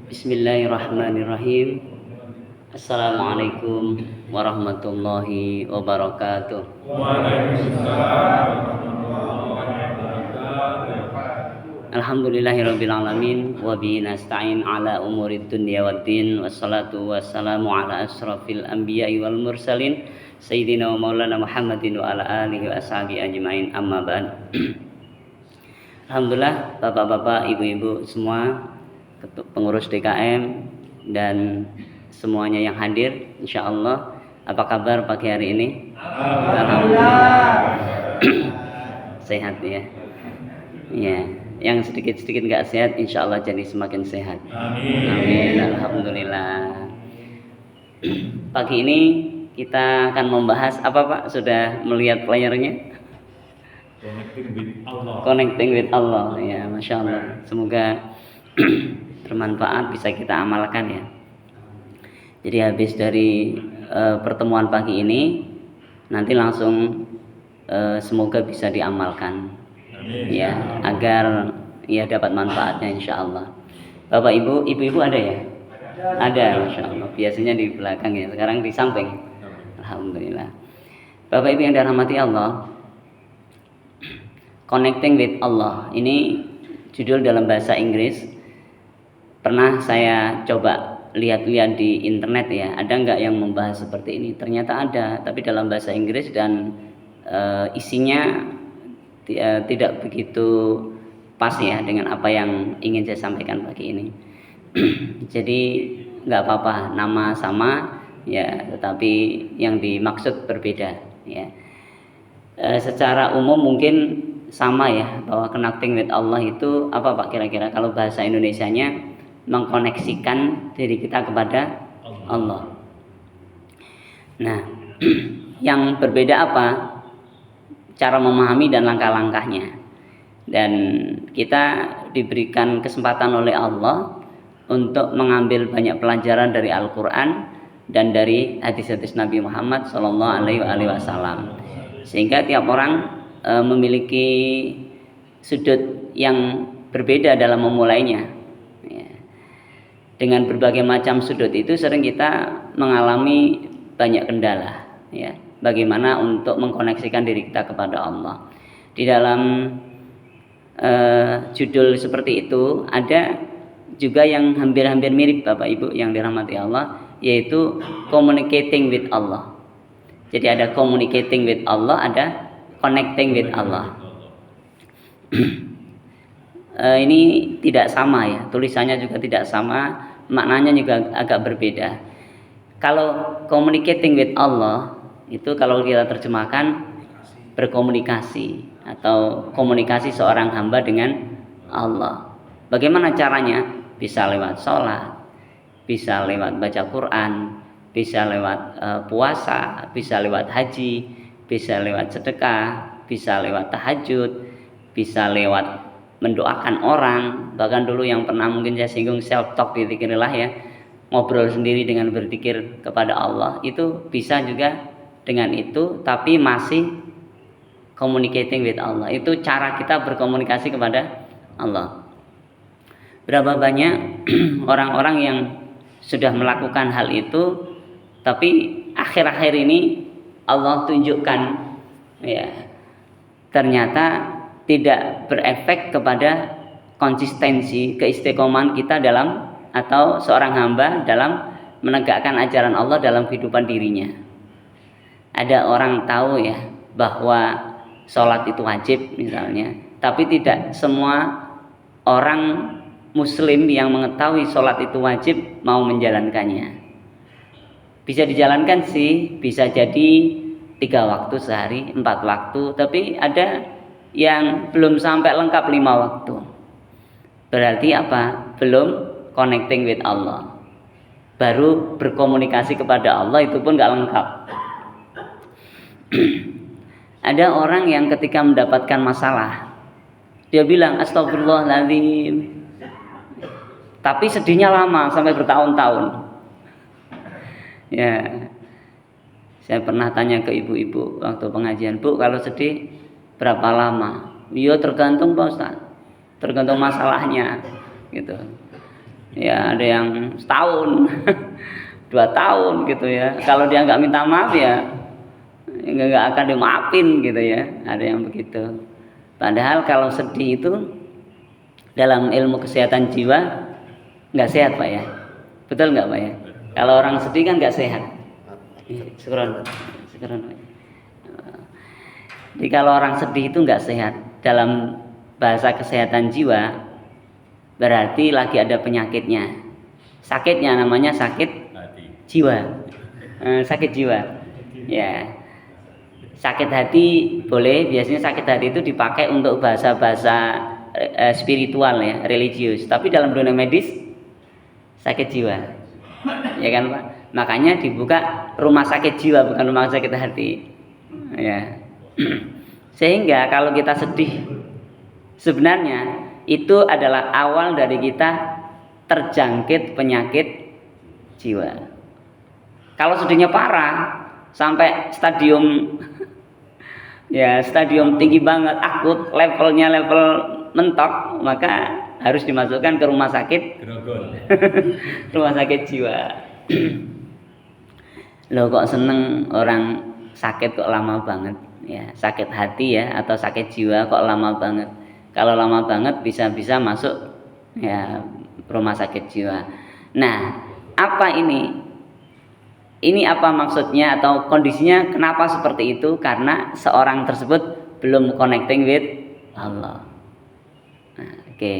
Bismillahirrahmanirrahim. Assalamualaikum warahmatullahi wabarakatuh. Waalaikumsalam warahmatullahi wabarakatuh. Alhamdulillahirabbil alamin wa bihi nasta'in ala umurid dunya waddin wassalatu wassalamu ala asrafil anbiya'i wal mursalin sayyidina wa maulana Muhammadin wa ala alihi wa ashabihi ajmain, amma ba'd. Alhamdulillah, bapak-bapak, ibu-ibu semua, pengurus DKM dan semuanya yang hadir, insyaallah. Apa kabar pagi hari ini? Alhamdulillah. Sehat ya. Ya, yang sedikit-sedikit nggak sehat, insyaallah jadi semakin sehat. Amin. Amin. Alhamdulillah. Pagi ini kita akan membahas apa, Pak? Sudah melihat playernya? Connecting with Allah. Connecting with Allah. Ya, masya Allah. Semoga bermanfaat, bisa kita amalkan ya. Jadi habis dari pertemuan pagi ini, nanti langsung semoga bisa diamalkan. Amin. Ya, agar ya dapat manfaatnya insya Allah. Bapak ibu, ibu-ibu ada ya? Ada, masya Allah. Biasanya di belakang ya, sekarang di samping. Alhamdulillah. Bapak ibu yang dirahmati Allah, Connecting with Allah ini judul dalam bahasa Inggris. Pernah saya coba lihat-lihat di internet ya, ada nggak yang membahas seperti ini? Ternyata ada, tapi dalam bahasa Inggris dan isinya tidak begitu pas ya dengan apa yang ingin saya sampaikan pagi ini. Jadi nggak apa-apa, nama sama ya, tetapi yang dimaksud berbeda ya. Secara umum mungkin sama ya, bahwa connecting with Allah itu apa Pak kira-kira kalau bahasa Indonesianya? Mengkoneksikan diri kita kepada Allah. Nah, yang berbeda apa? Cara memahami dan langkah-langkahnya. Dan kita diberikan kesempatan oleh Allah untuk mengambil banyak pelajaran dari Al-Quran dan dari hadis-hadis Nabi Muhammad SAW. Sehingga tiap orang memiliki sudut yang berbeda dalam memulainya. Dengan berbagai macam sudut itu sering kita mengalami banyak kendala ya, bagaimana untuk mengkoneksikan diri kita kepada Allah. Di dalam judul seperti itu ada juga yang hampir-hampir mirip Bapak Ibu yang dirahmati Allah, yaitu communicating with Allah. Jadi ada communicating with Allah, ada connecting with Allah. Ini tidak sama ya, tulisannya juga tidak sama, maknanya juga agak berbeda. Kalau communicating with Allah itu kalau kita terjemahkan berkomunikasi atau komunikasi seorang hamba dengan Allah. Bagaimana caranya? Bisa lewat sholat, bisa lewat baca Quran, bisa lewat puasa, bisa lewat haji, bisa lewat sedekah, bisa lewat tahajud, bisa lewat mendoakan orang. Bahkan dulu yang pernah mungkin saya singgung self talk, dzikrillah ya, ngobrol sendiri dengan berzikir kepada Allah, itu bisa juga dengan itu, tapi masih communicating with Allah. Itu cara kita berkomunikasi kepada Allah. Berapa banyak orang-orang yang sudah melakukan hal itu, tapi akhir-akhir ini Allah tunjukkan ya, ternyata tidak berefek kepada konsistensi, keistiqomahan kita dalam, atau seorang hamba dalam menegakkan ajaran Allah dalam kehidupan dirinya. Ada orang tahu ya bahwa sholat itu wajib misalnya, tapi tidak semua orang muslim yang mengetahui sholat itu wajib mau menjalankannya. Bisa dijalankan sih, bisa jadi 3 waktu sehari, 4 waktu, tapi ada yang belum sampai lengkap 5 waktu. Berarti apa? Belum connecting with Allah. Baru berkomunikasi kepada Allah itu pun gak lengkap. Ada orang yang ketika mendapatkan masalah, dia bilang astagfirullahaladzim, tapi sedihnya lama sampai bertahun-tahun ya. Saya pernah tanya ke ibu-ibu waktu pengajian, Bu, kalau sedih berapa lama? Ya tergantung Pak Ustaz, tergantung masalahnya gitu. Ya ada yang setahun, 2 tahun gitu ya. Kalau dia nggak minta maaf ya nggak akan dimaafin gitu ya. Ada yang begitu. Padahal kalau sedih itu dalam ilmu kesehatan jiwa nggak sehat Pak ya. Betul nggak Pak ya? Kalau orang sedih kan nggak sehat. Syukron. Jadi kalau orang sedih itu nggak sehat. Dalam bahasa kesehatan jiwa berarti lagi ada penyakitnya. Sakitnya namanya sakit jiwa. Sakit jiwa. Ya. Sakit hati boleh. Biasanya sakit hati itu dipakai untuk bahasa-bahasa spiritual ya, religius. Tapi dalam dunia medis sakit jiwa. Ya kan Pak? Makanya dibuka rumah sakit jiwa bukan rumah sakit hati. Ya. Sehingga kalau kita sedih sebenarnya itu adalah awal dari kita terjangkit penyakit jiwa. Kalau sedihnya parah sampai stadium tinggi banget, akut, levelnya level mentok, maka harus dimasukkan ke rumah sakit rumah sakit jiwa. Loh kok seneng orang sakit kok lama banget ya, sakit hati ya atau sakit jiwa kok lama banget. Kalau lama banget bisa-bisa masuk ya rumah sakit jiwa. Nah, apa ini? Ini apa maksudnya atau kondisinya kenapa seperti itu? Karena seorang tersebut belum connecting with Allah. Nah, oke.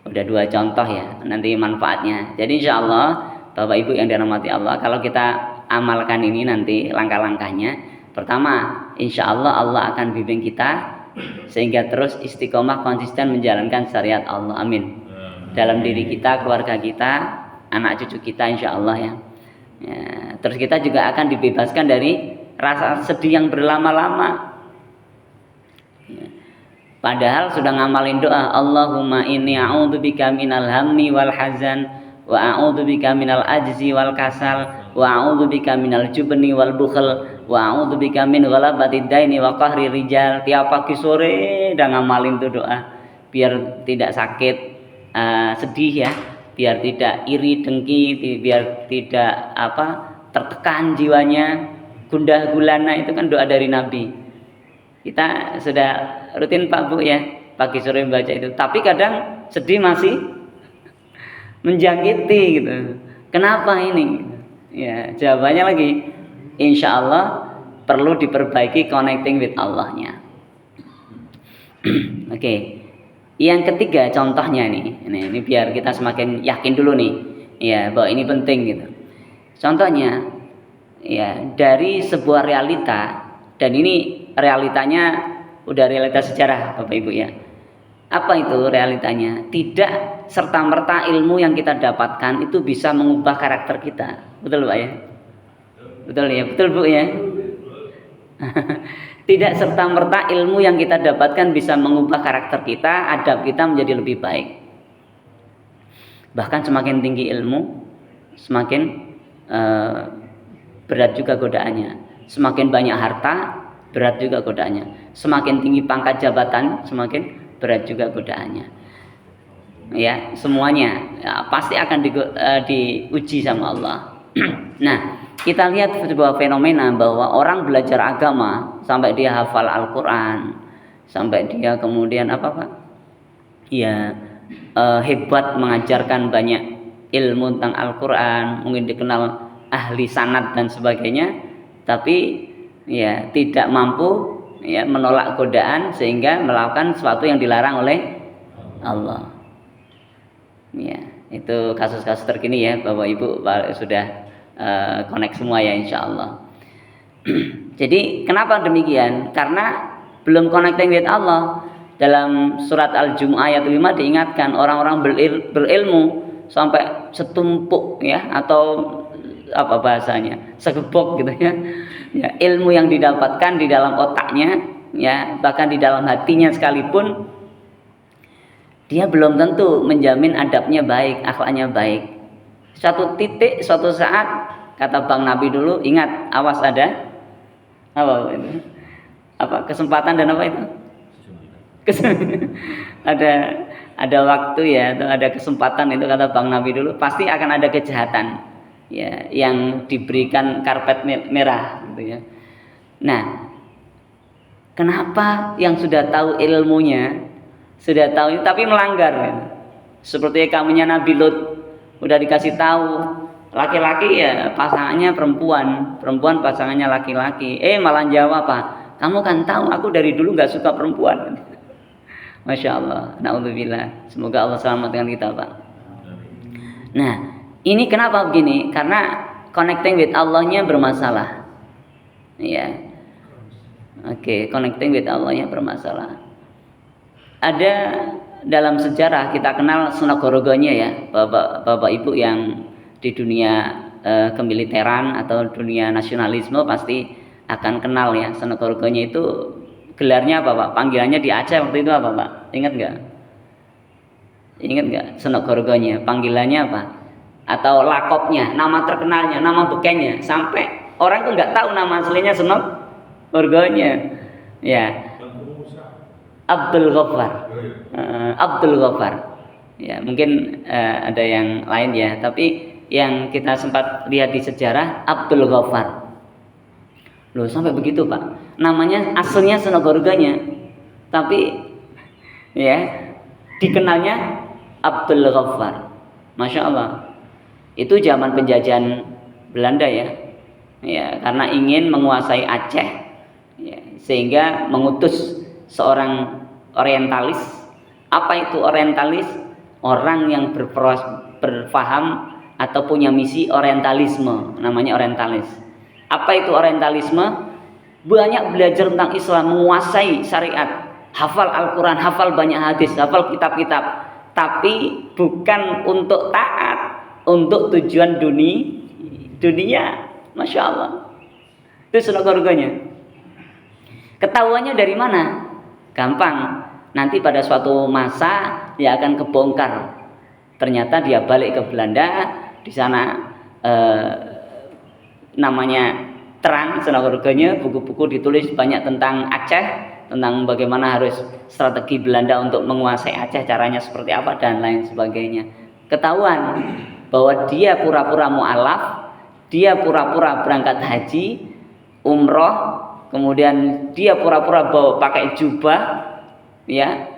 Udah 2 contoh ya, nanti manfaatnya. Jadi insya Allah Bapak Ibu yang dirahmati Allah, kalau kita amalkan ini nanti langkah-langkahnya, pertama insya Allah Allah akan bimbing kita sehingga terus istiqomah konsisten menjalankan syariat Allah. Amin. Dalam diri kita, keluarga kita, anak cucu kita insya Allah ya. Terus kita juga akan dibebaskan dari rasa sedih yang berlama-lama. Padahal sudah ngamalin doa, Allahumma inni a'udzubika minal hammi wal hazan wa a'udzubika minal ajzi wal kasal wa a'udzubika minal jubni wal bukhl wa a'udzubika min ghalabati daini wa qahri rijal. Tiap pagi sore udah ngamalin tuh doa biar tidak sakit sedih ya, biar tidak iri dengki, biar tidak tertekan jiwanya, gundah gulana. Itu kan doa dari Nabi. Kita sudah rutin Pak Bu ya, pagi sore membaca itu. Tapi kadang sedih masih menjangkiti gitu. Kenapa ini? Ya, jawabannya lagi insya Allah perlu diperbaiki connecting with Allahnya. Oke. Yang ketiga contohnya ini biar kita semakin yakin dulu nih ya bahwa ini penting gitu. Contohnya ya dari sebuah realita, dan ini realitanya udah realitas sejarah Bapak Ibu ya. Apa itu realitanya? Tidak serta-merta ilmu yang kita dapatkan itu bisa mengubah karakter kita. Betul Pak ya? Betul ya? Betul Bu ya? Tidak serta-merta ilmu yang kita dapatkan bisa mengubah karakter kita, adab kita menjadi lebih baik. Bahkan semakin tinggi ilmu, semakin berat juga godaannya. Semakin banyak harta, berat juga godaannya. Semakin tinggi pangkat jabatan, semakin berat juga godaannya. Ya, semuanya ya, pasti akan diuji sama Allah. Nah, kita lihat sebuah fenomena bahwa orang belajar agama sampai dia hafal Al-Quran, sampai dia kemudian ya hebat mengajarkan banyak ilmu tentang Al-Quran, mungkin dikenal ahli sanad dan sebagainya, tapi ya tidak mampu ya menolak godaan sehingga melakukan sesuatu yang dilarang oleh Allah. Ya, itu kasus-kasus terkini ya Bapak Ibu sudah connect semua ya insya Allah. Jadi kenapa demikian? Karena belum connecting with Allah. Dalam surat Al-Jumu'ah ayat 5 diingatkan orang-orang berilmu sampai setumpuk ya, atau apa bahasanya, segebok gitu ya. Ya, ilmu yang didapatkan di dalam otaknya ya, bahkan di dalam hatinya sekalipun, dia belum tentu menjamin adabnya baik, akhlaknya baik. Suatu titik, suatu saat, kata Bang Nabi dulu, ingat, awas ada kesempatan dan apa itu? Ada ada waktu ya, atau ada kesempatan itu kata Bang Nabi dulu, pasti akan ada kejahatan ya yang diberikan karpet merah gitu ya. Nah, kenapa yang sudah tahu ilmunya, sudah tahu tapi melanggar ya? Seperti kamunya Nabi Lut, udah dikasih tahu laki-laki ya pasangannya perempuan, perempuan pasangannya laki-laki, malah jawab apa? Kamu kan tahu aku dari dulu nggak suka perempuan. Masya Allah, naudzubillah. Semoga Allah selamatkan kita, Pak. Nah, ini kenapa begini? Karena connecting with Allah-nya bermasalah. Ya. Oke, connecting with Allah-nya bermasalah. Ada dalam sejarah kita kenal Sunagorogonya ya, Bapak Ibu yang di dunia kemiliteran atau dunia nasionalisme pasti akan kenal ya. Sunagorogonya itu gelarnya apa Pak? Panggilannya di Aceh waktu itu apa Pak? Ingat nggak? Ingat nggak Sunagorogonya? Panggilannya apa? Atau lakopnya, nama terkenalnya, nama bekennya, sampai orang tuh nggak tahu nama aslinya Sunagorogonya. Ya, Abdul Ghaffar. Abdul Ghaffar. Ya, mungkin ada yang lain ya, tapi yang kita sempat lihat di sejarah Abdul Ghaffar. Loh, sampai begitu Pak. Namanya aslinya Sunagoroganya, tapi ya dikenalnya Abdul Ghaffar. Masya Allah. Itu zaman penjajahan Belanda ya. Ya, karena ingin menguasai Aceh, ya, sehingga mengutus seorang orientalis. Apa itu orientalis? Orang yang berfaham atau punya misi orientalisme, namanya orientalis. Apa itu orientalisme? Banyak belajar tentang Islam, menguasai syariat, hafal Al-Quran, hafal banyak hadis, hafal kitab-kitab, tapi bukan untuk taat, untuk tujuan dunia. Masya Allah. Itu Sunagoroganya. Ketahuannya dari mana? Gampang. Nanti pada suatu masa dia akan kebongkar. Ternyata dia balik ke Belanda, di sana namanya terang Sunagoroganya, buku-buku ditulis banyak tentang Aceh, tentang bagaimana harus strategi Belanda untuk menguasai Aceh, caranya seperti apa dan lain sebagainya. Ketahuan bahwa dia pura-pura mu'alaf, dia pura-pura berangkat haji, umroh, kemudian dia pura-pura bawa pakai jubah, ya.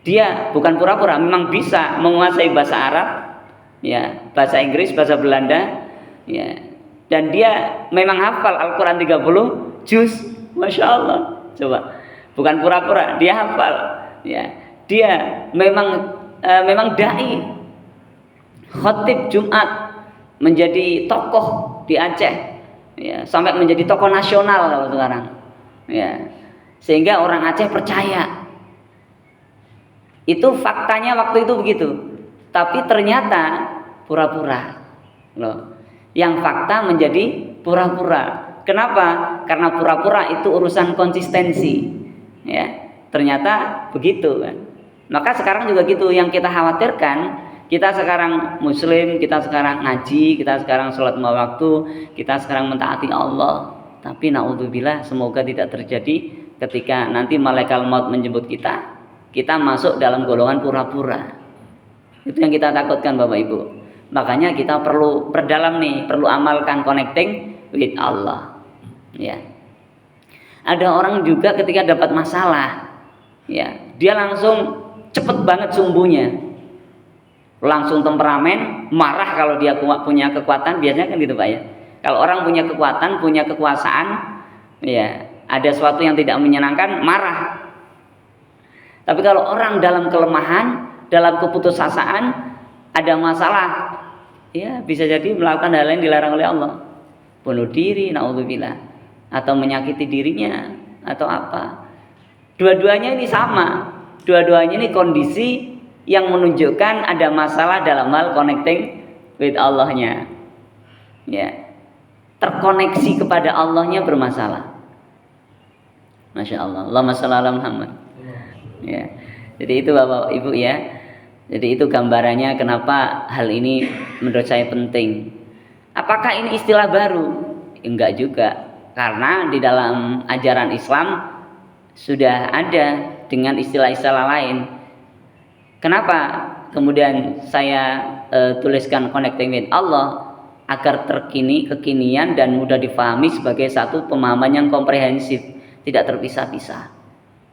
Dia bukan pura-pura, memang bisa menguasai bahasa Arab, ya, bahasa Inggris, bahasa Belanda, ya. Dan dia memang hafal Al-Quran 30 juz, Masya Allah. Coba, bukan pura-pura, dia hafal, ya. Dia memang dai, khotib Jumat, menjadi tokoh di Aceh, ya, sampai menjadi tokoh nasional kalau sekarang, ya. Sehingga orang Aceh percaya. Itu faktanya waktu itu begitu. Tapi ternyata pura-pura. Loh. Yang fakta menjadi pura-pura. Kenapa? Karena pura-pura itu urusan konsistensi. Ya, ternyata begitu kan. Maka sekarang juga gitu, yang kita khawatirkan, kita sekarang muslim, kita sekarang ngaji, kita sekarang sholat 5 waktu, kita sekarang mentaati Allah. Tapi naudzubillah, semoga tidak terjadi ketika nanti malaikat maut menjemput kita masuk dalam golongan pura-pura. Itu yang kita takutkan Bapak Ibu. Makanya kita perlu perdalam nih, perlu amalkan connecting with Allah. Ya. Ada orang juga ketika dapat masalah, ya, dia langsung cepet banget sumbunya, langsung temperamen, marah kalau dia punya kekuatan, biasanya kan gitu Pak ya. Kalau orang punya kekuatan, punya kekuasaan, ya, ada sesuatu yang tidak menyenangkan, marah. Tapi kalau orang dalam kelemahan, dalam keputusasaan, ada masalah, ya bisa jadi melakukan hal yang dilarang oleh Allah, bunuh diri, naudzubillah, atau menyakiti dirinya, atau apa. Dua-duanya ini sama, dua-duanya ini kondisi yang menunjukkan ada masalah dalam hal connecting with Allah-nya, ya, terkoneksi kepada Allah-nya bermasalah. Masya Allah. Allahumma shalli ala Muhammad. Ya, jadi itu Bapak Ibu ya. Jadi itu gambarannya kenapa hal ini menurut saya penting. Apakah ini istilah baru? Enggak juga, karena di dalam ajaran Islam sudah ada dengan istilah-istilah lain. Kenapa kemudian saya tuliskan connecting with Allah? Agar kekinian dan mudah difahami sebagai satu pemahaman yang komprehensif, tidak terpisah-pisah.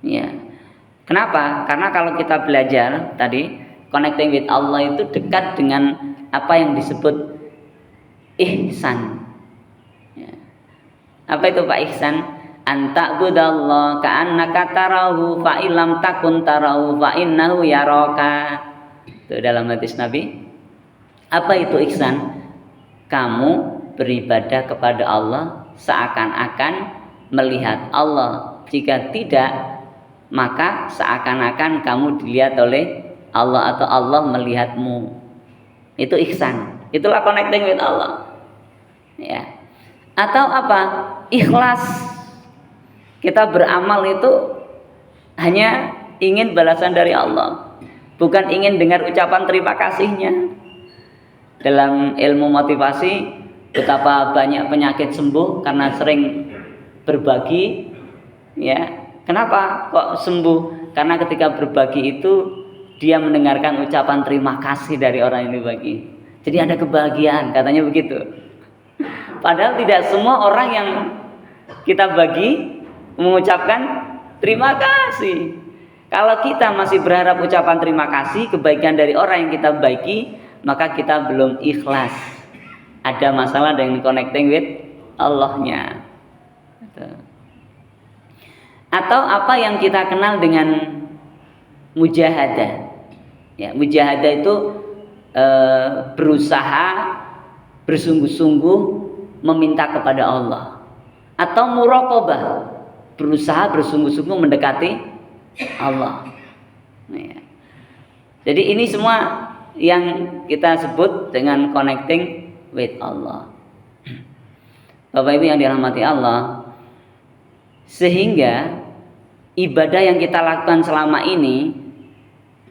Ya. Kenapa? Karena kalau kita belajar tadi connecting with Allah itu dekat dengan apa yang disebut ihsan. Ya. Apa itu Pak ihsan? Anta budallah ka'annaka tarahu fa illam takun tarahu fa innahu yaraka. Itu dalam hadis Nabi. Apa itu ihsan? Kamu beribadah kepada Allah seakan-akan melihat Allah. Jika tidak, maka seakan-akan kamu dilihat oleh Allah atau Allah melihatmu. Itu ihsan. Itulah connecting with Allah. Ya. Atau apa? Ikhlas. Kita beramal itu hanya ingin balasan dari Allah, bukan ingin dengar ucapan terima kasihnya. Dalam ilmu motivasi, betapa banyak penyakit sembuh karena sering berbagi. Ya, kenapa kok sembuh? Karena ketika berbagi itu dia mendengarkan ucapan terima kasih dari orang yang dibagi. Jadi ada kebahagiaan, katanya begitu. Padahal tidak semua orang yang kita bagi mengucapkan terima kasih. Kalau kita masih berharap ucapan terima kasih, kebaikan dari orang yang kita bagi, maka kita belum ikhlas. Ada masalah dengan connecting with Allah-nya. Atau apa yang kita kenal dengan mujahadah. Ya, mujahadah itu berusaha bersungguh-sungguh meminta kepada Allah. Atau muraqabah, berusaha bersungguh-sungguh mendekati Allah. Ya. Jadi ini semua yang kita sebut dengan connecting with Allah. Bapak Ibu yang dirahmati Allah, sehingga ibadah yang kita lakukan selama ini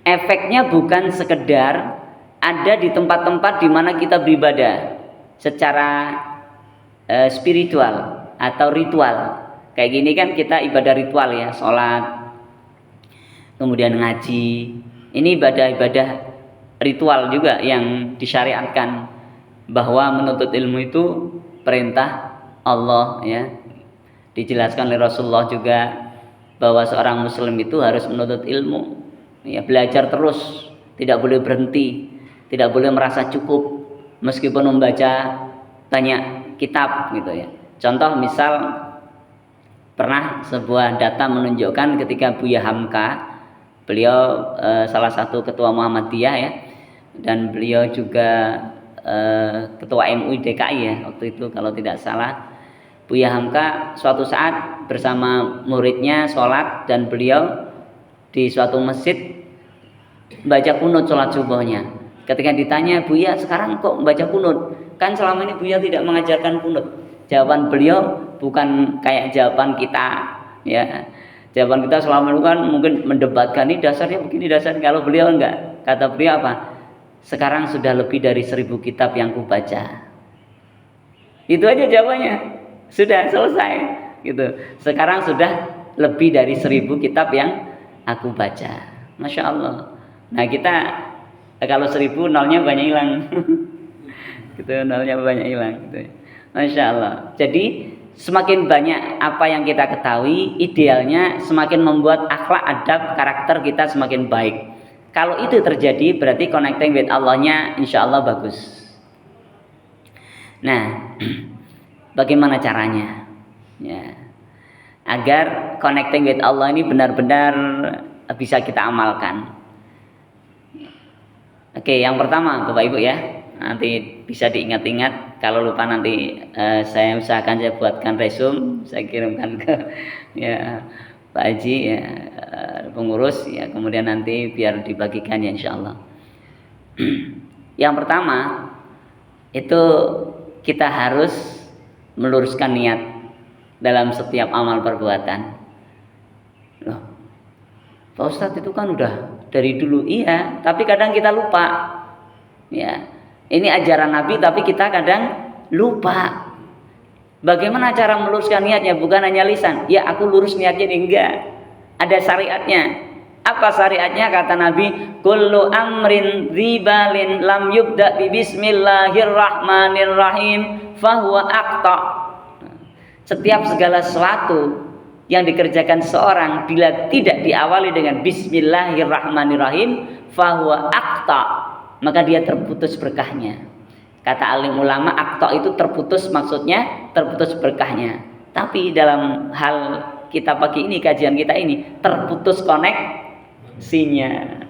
efeknya bukan sekedar ada di tempat-tempat di mana kita beribadah secara spiritual atau ritual. Kayak gini kan kita ibadah ritual ya, sholat, kemudian ngaji. Ini ibadah-ibadah ritual juga yang disyariatkan, bahwa menuntut ilmu itu perintah Allah ya. Dijelaskan oleh Rasulullah juga bahwa seorang muslim itu harus menuntut ilmu ya, belajar terus, tidak boleh berhenti, tidak boleh merasa cukup meskipun membaca banyak kitab gitu ya. Contoh misal pernah sebuah data menunjukkan ketika Buya Hamka, beliau salah satu ketua Muhammadiyah ya, dan beliau juga ketua MUI DKI ya waktu itu kalau tidak salah. Buya Hamka suatu saat bersama muridnya sholat, dan beliau di suatu masjid baca kunut sholat subuhnya. Ketika ditanya, Buya sekarang kok membaca kunut? Kan selama ini Buya tidak mengajarkan kunut. Jawaban beliau bukan kayak jawaban kita ya. Jawaban kita selama itu kan mungkin mendebatkan, ini dasarnya begini, dasarnya. Kalau beliau enggak, kata beliau apa? Sekarang sudah lebih dari 1000 kitab yang kubaca. Itu aja jawabannya. Sudah selesai gitu. Sekarang sudah lebih dari 1000 kitab yang aku baca. Masya Allah. Nah kita kalau 1000 nolnya banyak hilang. Gitu, nolnya banyak hilang gitu. Masya Allah. Jadi semakin banyak apa yang kita ketahui, idealnya semakin membuat akhlak, adab, karakter kita semakin baik. Kalau itu terjadi, berarti connecting with Allah-nya insya Allah bagus. Nah, bagaimana caranya? Ya, agar connecting with Allah ini benar-benar bisa kita amalkan. Oke, yang pertama Bapak Ibu ya, nanti bisa diingat-ingat. Kalau lupa nanti saya usahakan saya buatkan resume, saya kirimkan ke ya Pak Haji ya, pengurus ya, kemudian nanti biar dibagikan ya insya Allah. Yang pertama itu kita harus meluruskan niat dalam setiap amal perbuatan. Loh, Pak Ustadz itu kan udah dari dulu, iya, tapi kadang kita lupa. Ya, ini ajaran Nabi tapi kita kadang lupa. Bagaimana cara meluruskan niatnya? Bukan hanya lisan. Ya, aku lurus niatnya, enggak. Ada syariatnya. Apa syariatnya? Kata Nabi, kullu amrin dzibalin lam yubda bi bismillahirrahmanirrahim fahuwa aqta. Setiap segala sesuatu yang dikerjakan seorang bila tidak diawali dengan bismillahirrahmanirrahim fahuwa aqta, maka dia terputus berkahnya. Kata alim ulama, aqta itu terputus, maksudnya terputus berkahnya. Tapi dalam hal kita pagi ini, kajian kita ini, terputus koneksinya.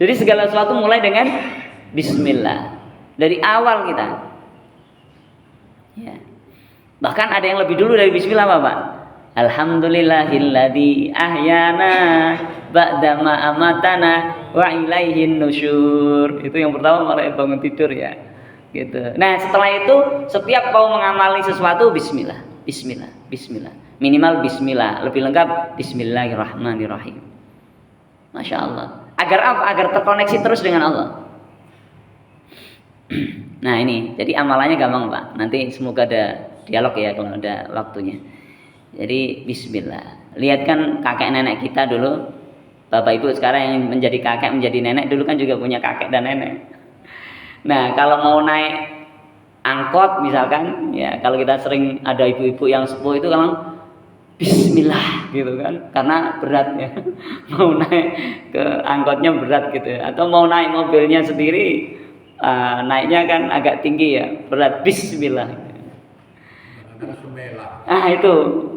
Jadi segala sesuatu mulai dengan bismillah dari awal kita. Ya. Bahkan ada yang lebih dulu dari bismillah, Bapak. Alhamdulillahilladzi ahyana ba'dama amatana wa ilaihin nusyur. Itu yang pertama mulai bangun tidur ya. Gitu. Nah, setelah itu setiap mau mengamali sesuatu bismillah, bismillah, bismillah. Minimal bismillah, lebih lengkap bismillahirrahmanirrahim. Masya Allah. Agar apa? Agar terkoneksi terus dengan Allah. Nah ini, jadi amalannya gampang Pak. Nanti semoga ada dialog ya kalau ada waktunya. Jadi bismillah. Lihat kan kakek nenek kita dulu, bapak ibu sekarang yang menjadi kakek menjadi nenek, dulu kan juga punya kakek dan nenek. Nah kalau mau naik angkot misalkan, ya kalau kita sering ada ibu-ibu yang sepuh itu kalau bismillah gitu kan, karena berat ya. Mau naik ke angkotnya berat gitu, atau mau naik mobilnya sendiri naiknya kan agak tinggi ya, berat, bismillah. Ah itu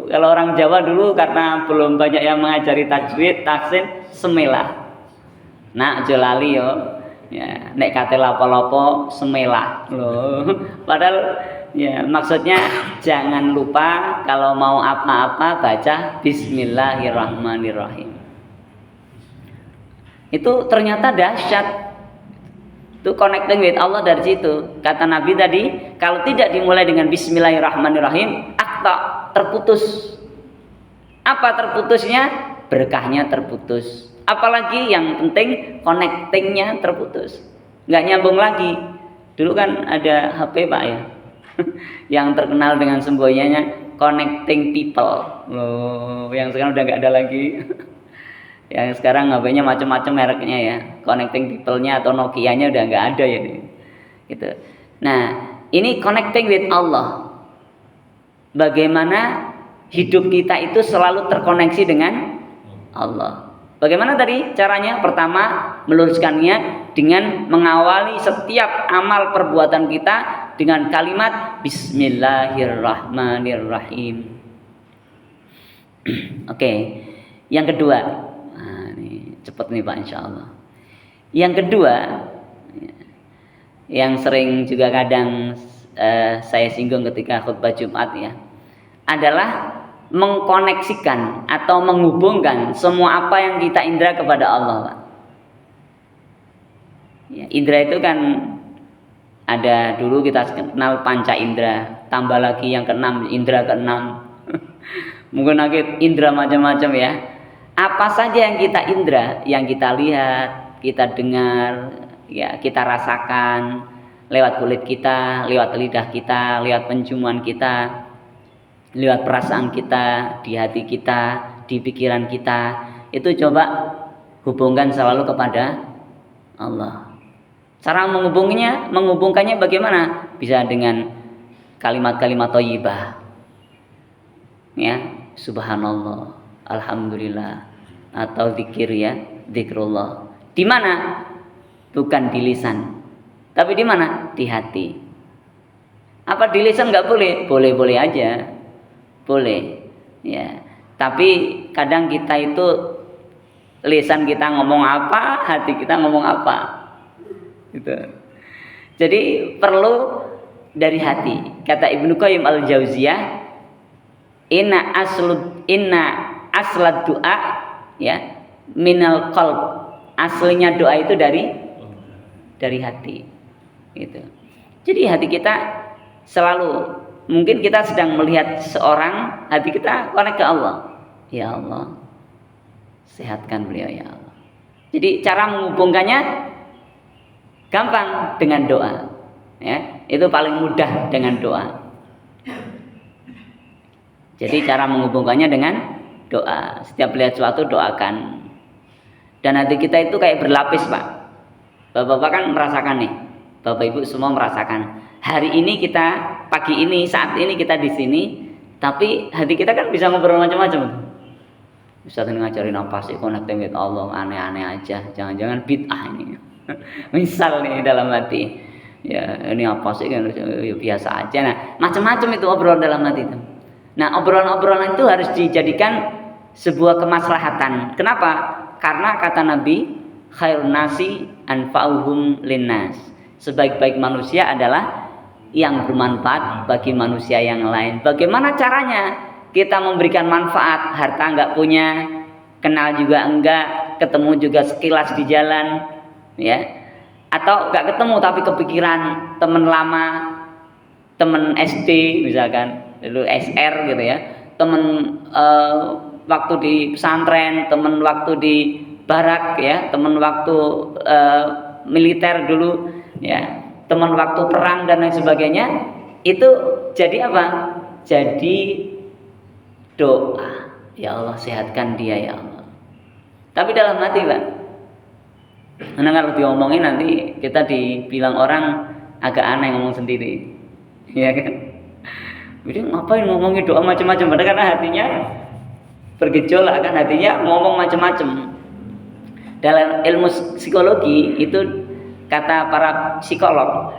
kalau orang Jawa dulu karena belum banyak yang mengajari tajwid, tahsin, semelah. Nak jolali yo. Ya, nek kate lapo-lapo semelah loh. Padahal ya maksudnya jangan lupa kalau mau apa-apa baca bismillahirrahmanirrahim. Itu ternyata dahsyat. Itu connecting with Allah dari situ. Kata Nabi tadi, kalau tidak dimulai dengan bismillahirrahmanirrahim, akta, terputus. Apa terputusnya? Berkahnya terputus. Apalagi yang penting connectingnya terputus, nggak nyambung lagi. Dulu kan ada HP Pak ya, yang terkenal dengan semboyannya connecting people loh, yang sekarang udah nggak ada lagi. Yang sekarang HP-nya macam-macam mereknya ya, connecting people-nya atau Nokia-nya udah nggak ada ya gitu. Nah ini connecting with Allah. Bagaimana hidup kita itu selalu terkoneksi dengan Allah. Bagaimana tadi caranya? Pertama, meluruskannya dengan mengawali setiap amal perbuatan kita dengan kalimat bismillahirrahmanirrahim. Oke. Yang kedua, nah, ini cepet nih Pak insyaallah. Yang kedua, yang sering juga kadang saya singgung ketika khutbah Jumat ya, adalah mengkoneksikan atau menghubungkan semua apa yang kita indra kepada Allah Pak. Ya, indra itu kan ada, dulu kita kenal panca indra, tambah lagi yang keenam, indra keenam. Mungkin lagi indra macam-macam ya. Apa saja yang kita indra, yang kita lihat, kita dengar, ya kita rasakan lewat kulit kita, lewat lidah kita, lewat penciuman kita, lewat perasaan kita, di hati kita, di pikiran kita, itu coba hubungkan selalu kepada Allah. Cara menghubungkannya bagaimana? Bisa dengan kalimat-kalimat thayyibah. Ya, subhanallah, alhamdulillah, atau zikir ya, zikrullah. Di mana? Bukan di lisan, tapi di mana? Di hati. Apa di lisan nggak boleh? Boleh-boleh aja. Boleh ya, tapi kadang kita itu lisan kita ngomong apa, hati kita ngomong apa gitu. Jadi perlu dari hati. Kata Ibnu Qayyim al-Jauziyah, inna aslad doa ya minal qalb. Aslinya doa itu dari hati gitu. Jadi hati kita selalu, mungkin kita sedang melihat seorang, hati kita connect ke Allah. Ya Allah, sehatkan beliau ya Allah. Jadi cara menghubungkannya gampang dengan doa. Ya, itu paling mudah dengan doa. Jadi cara menghubungkannya dengan doa. Setiap lihat sesuatu doakan. Dan hati kita itu kayak berlapis, Pak. Bapak-bapak kan merasakan nih. Bapak Ibu semua merasakan. Hari ini kita, pagi ini, saat ini kita di sini, tapi hati kita kan bisa ngobrol macam-macam. Bisa ngajarin apa sih connecting with Allah, aneh-aneh aja. Jangan-jangan bid'ah ini. Misal nih dalam hati. Ya, ini apa sih kan ya, biasa aja. Nah, macam-macam itu obrolan dalam hati itu. Nah, obrolan-obrolan itu harus dijadikan sebuah kemaslahatan. Kenapa? Karena kata Nabi, khairun nasi anfa'uhum linnas. Sebaik-baik manusia adalah yang bermanfaat bagi manusia yang lain. Bagaimana caranya kita memberikan manfaat? Harta enggak punya, kenal juga enggak, ketemu juga sekilas di jalan, ya. Atau enggak ketemu tapi kepikiran teman lama, teman SD misalkan, dulu SR gitu ya. Teman waktu di pesantren, teman waktu di barak ya, teman waktu militer dulu ya, teman waktu perang dan lain sebagainya. Itu jadi apa? Jadi doa, ya Allah sehatkan dia ya Allah. Tapi dalam hati, Pak, karena kalau diomongin nanti kita dibilang orang agak aneh ngomong sendiri, ya kan? Jadi ngapain ngomongin doa macam-macam? Padahal karena hatinya bergejolak, kan hatinya ngomong macam-macam. Dalam ilmu psikologi itu kata para psikolog,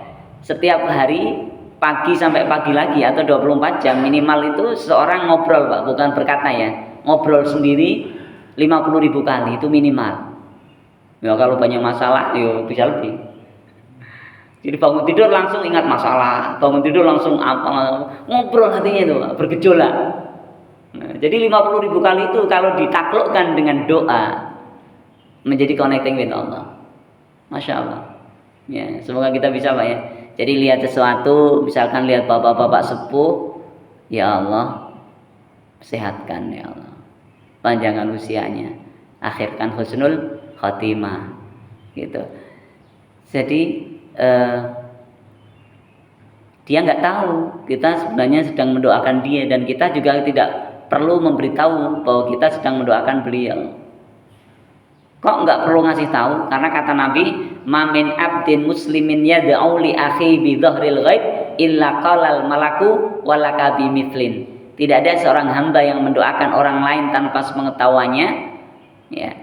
setiap hari pagi sampai pagi lagi atau 24 jam minimal itu seorang ngobrol, Pak, bukan berkata ya. Ngobrol sendiri 50.000 kali itu minimal. Ya kalau banyak masalah ya bisa lebih. Jadi bangun tidur langsung ingat masalah, bangun tidur langsung apa, ngobrol hatinya itu bergejolak. Nah, jadi 50.000 kali itu kalau ditaklukkan dengan doa menjadi connecting with Allah. Masya Allah. Ya, semoga kita bisa, Pak ya. Jadi lihat sesuatu, misalkan lihat bapak-bapak sepuh, ya Allah sehatkan ya Allah, panjangkan usianya, akhirkan husnul khotimah, gitu. Jadi dia nggak tahu kita sebenarnya sedang mendoakan dia, dan kita juga tidak perlu memberitahu bahwa kita sedang mendoakan beliau. Kok nggak perlu ngasih tahu? Karena kata Nabi, "Ma min abdin muslimin yad'u li akhi bi dhahril ghaib illa qalal malaku walaka bi mithlin." Tidak ada seorang hamba yang mendoakan orang lain tanpa sepengetahuannya, ya.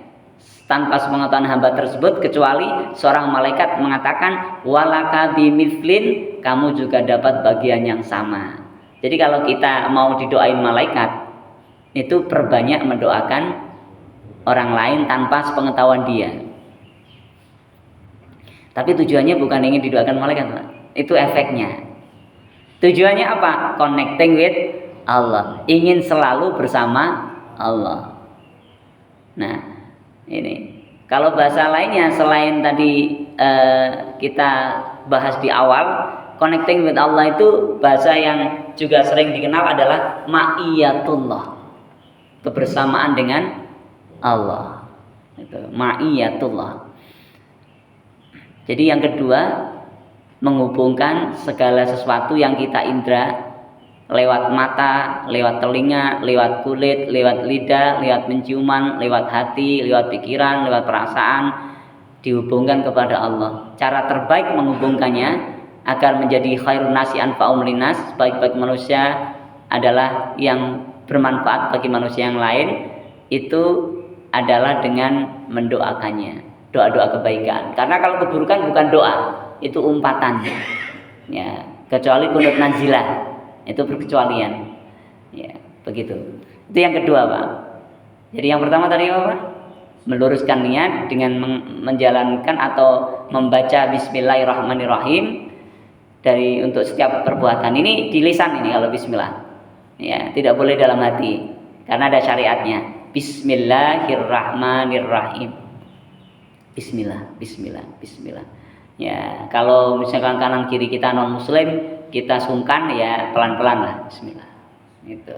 Tanpa sepengetahuan hamba tersebut, kecuali seorang malaikat mengatakan walaka bi mithlin, kamu juga dapat bagian yang sama. Jadi kalau kita mau didoain malaikat, itu perbanyak mendoakan orang lain tanpa sepengetahuan dia. Tapi tujuannya bukan ingin didoakan malaikat, Pak. Itu efeknya. Tujuannya apa? Connecting with Allah. Ingin selalu bersama Allah. Nah, ini. Kalau bahasa lainnya selain tadi kita bahas di awal, connecting with Allah itu bahasa yang juga sering dikenal adalah ma'iyatullah. Kebersamaan dengan Allah, itu ma'iyatullah. Jadi yang kedua, menghubungkan segala sesuatu yang kita indra, lewat mata, lewat telinga, lewat kulit, lewat lidah, lewat penciuman, lewat hati, lewat pikiran, lewat perasaan, dihubungkan kepada Allah. Cara terbaik menghubungkannya agar menjadi khairun nasi anfa'um linnas, sebaik-baik manusia adalah yang bermanfaat bagi manusia yang lain, itu adalah dengan mendoakannya, doa-doa kebaikan. Karena kalau keburukan bukan doa, itu umpatan. Ya, kecuali kunut nazilah, itu perkecualian. Ya, begitu. Itu yang kedua, Pak. Jadi yang pertama tadi apa? Meluruskan niat dengan menjalankan atau membaca Bismillahirrahmanirrahim dari untuk setiap perbuatan. Ini di lisan ini kalau Bismillah. Ya, tidak boleh dalam hati karena ada syariatnya. Bismillahirrahmanirrahim. Bismillah, bismillah, bismillah. Ya, kalau misalkan kanan kiri kita non muslim, kita sungkan ya pelan-pelan lah, bismillah. Itu.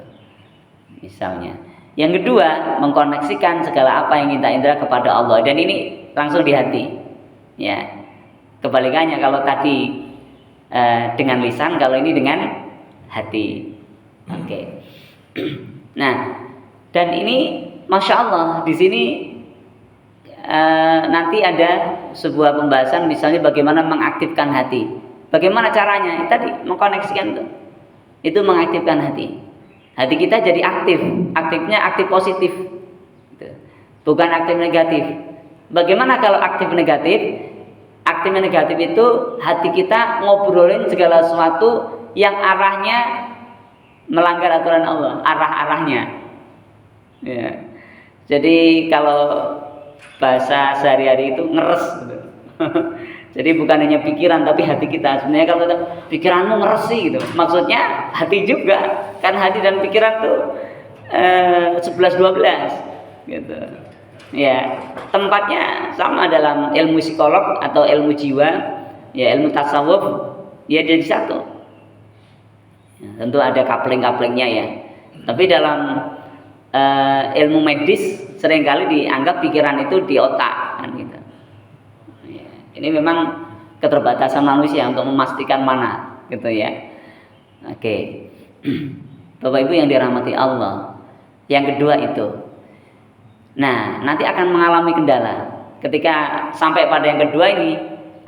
Misalnya. Yang kedua, mengkoneksikan segala apa yang kita indra kepada Allah, dan ini langsung di hati. Ya. Kebalikannya kalau tadi dengan lisan, kalau ini dengan hati. Oke. Nah, dan ini Masya Allah di sini nanti ada sebuah pembahasan misalnya bagaimana mengaktifkan hati. Bagaimana caranya? Tadi mengkoneksikan itu mengaktifkan hati. Hati kita jadi aktif, aktifnya aktif positif, bukan aktif negatif. Bagaimana kalau aktif negatif? Aktif negatif itu hati kita ngobrolin segala sesuatu yang arahnya melanggar aturan Allah, arah-arahnya. Ya. Jadi kalau bahasa sehari-hari itu ngeres. Jadi bukan hanya pikiran tapi hati kita. Sebenarnya kalau pikiranmu ngeres sih gitu. Maksudnya hati juga. Kan hati dan pikiran tuh 11-12 gitu. Ya, tempatnya sama dalam ilmu psikolog atau ilmu jiwa, ya ilmu tasawuf, ya jadi satu. Ya, tentu ada coupling-couplingnya ya. Tapi dalam ilmu medis seringkali dianggap pikiran itu di otak, kan gitu. Ya, ini memang keterbatasan manusia untuk memastikan mana, gitu ya. Oke, Bapak Ibu yang dirahmati Allah. Yang kedua itu. Nah, nanti akan mengalami kendala. Ketika sampai pada yang kedua ini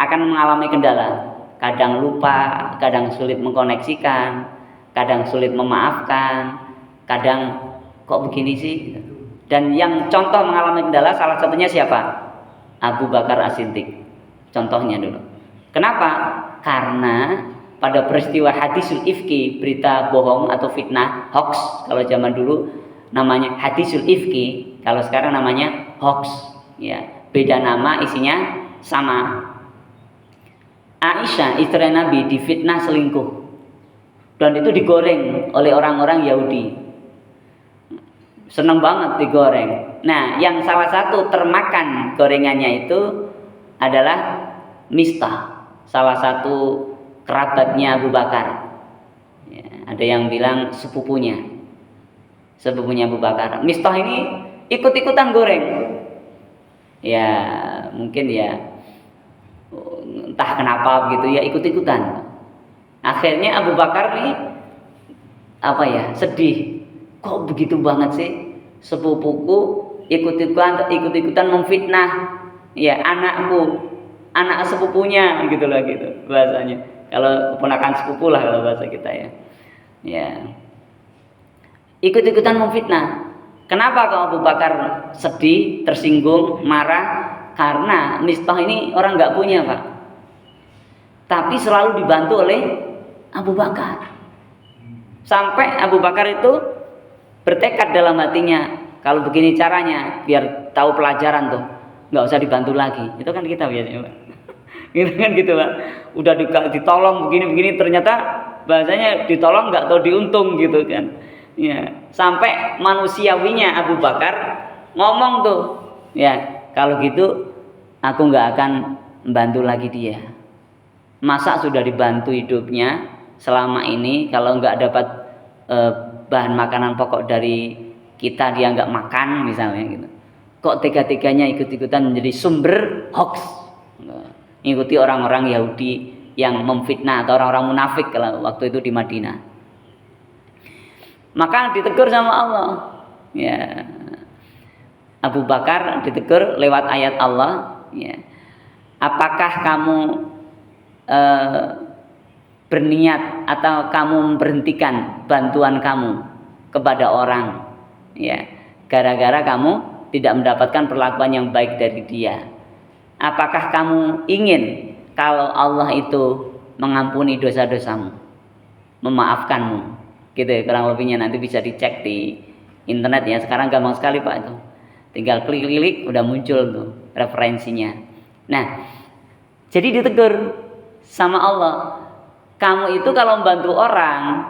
akan mengalami kendala. Kadang lupa, kadang sulit mengkoneksikan, kadang sulit memaafkan, kadang kok begini sih. Dan yang contoh mengalami kendala salah satunya siapa? Abu Bakar As-Siddiq. Contohnya dulu. Kenapa? Karena pada peristiwa hadisul ifki, berita bohong atau fitnah, hoax kalau zaman dulu namanya hadisul ifki, kalau sekarang namanya hoax, ya beda nama, isinya sama. Aisyah istri Nabi difitnah selingkuh dan itu digoreng oleh orang-orang Yahudi, seneng banget digoreng. Nah, yang salah satu termakan gorengannya itu adalah Mistah, salah satu kerabatnya Abu Bakar, ya, ada yang bilang sepupunya Abu Bakar. Mistah ini ikut-ikutan goreng. Ya, mungkin ya entah kenapa begitu ya ikut-ikutan. Akhirnya Abu Bakar nih sedih. Kok begitu banget sih sepupuku ikut-ikutan memfitnah ya anakku, anak sepupunya gitu lah gitu bahasanya. Kalau keponakan sepupu lah kalau bahasa kita ya. Ya. Ikut-ikutan memfitnah. Kenapa kalau Abu Bakar sedih, tersinggung, marah? Karena Mistah ini orang nggak punya, Pak. Tapi selalu dibantu oleh Abu Bakar. Sampai Abu Bakar itu bertekad dalam hatinya, kalau begini caranya, biar tahu pelajaran tuh, nggak usah dibantu lagi. Itu kan kita biasanya, Pak. Gitu kan gitu, Pak. Udah ditolong begini-begini, ternyata bahasanya ditolong nggak tahu diuntung gitu kan. Ya, sampai manusiawinya Abu Bakar ngomong tuh, ya kalau gitu aku nggak akan membantu lagi dia. Masa sudah dibantu hidupnya selama ini, kalau nggak dapat bahan makanan pokok dari kita dia nggak makan misalnya gitu. Kok tega-teganya ikut-ikutan menjadi sumber hoax, ikuti orang-orang Yahudi yang memfitnah atau orang-orang munafik kalau waktu itu di Madinah. Maka ditegur sama Allah. Ya. Abu Bakar ditegur lewat ayat Allah. Ya. Apakah kamu berniat atau kamu memberhentikan bantuan kamu kepada orang? Ya. Gara-gara kamu tidak mendapatkan perlakuan yang baik dari dia. Apakah kamu ingin kalau Allah itu mengampuni dosa-dosamu, memaafkanmu? Gitu ya, kurang lebihnya nanti bisa dicek di internet ya. Sekarang gampang sekali Pak itu. Tinggal klik-klik udah muncul tuh referensinya. Nah, jadi ditegur sama Allah. Kamu itu kalau membantu orang,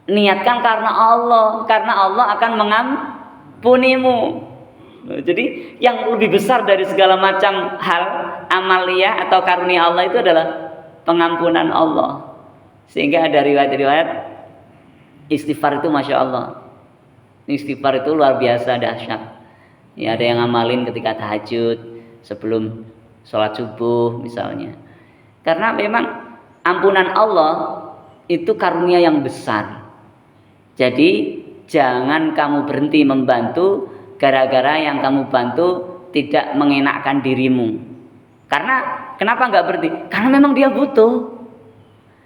niatkan karena Allah akan mengampunimu. Jadi yang lebih besar dari segala macam hal amaliyah atau karunia Allah itu adalah pengampunan Allah. Sehingga ada riwayat-riwayat istighfar itu Masya Allah, istighfar itu luar biasa dahsyat. Ya, ada yang ngamalin ketika tahajud, sebelum sholat subuh misalnya. Karena memang ampunan Allah itu karunia yang besar. Jadi jangan kamu berhenti membantu gara-gara yang kamu bantu tidak mengenakkan dirimu. Karena kenapa nggak berhenti? Karena memang dia butuh.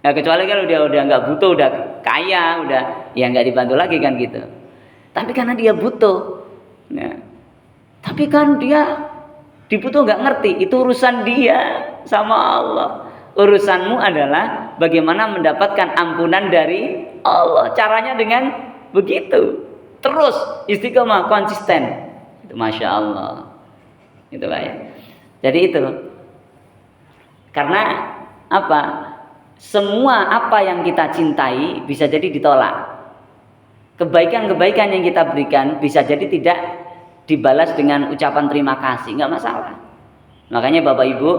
Ya, kecuali kalau dia udah nggak butuh, udah kaya, udah ya nggak dibantu lagi kan gitu. Tapi karena dia butuh, ya. Tapi kan dia dibutuh nggak ngerti, itu urusan dia sama Allah. Urusanmu adalah bagaimana mendapatkan ampunan dari Allah. Caranya dengan begitu. Terus istiqomah, konsisten. Itu Masya Allah. Itu Pak ya. Jadi itu. Karena apa? Semua apa yang kita cintai bisa jadi ditolak. Kebaikan-kebaikan yang kita berikan bisa jadi tidak dibalas dengan ucapan terima kasih, nggak masalah. Makanya Bapak Ibu,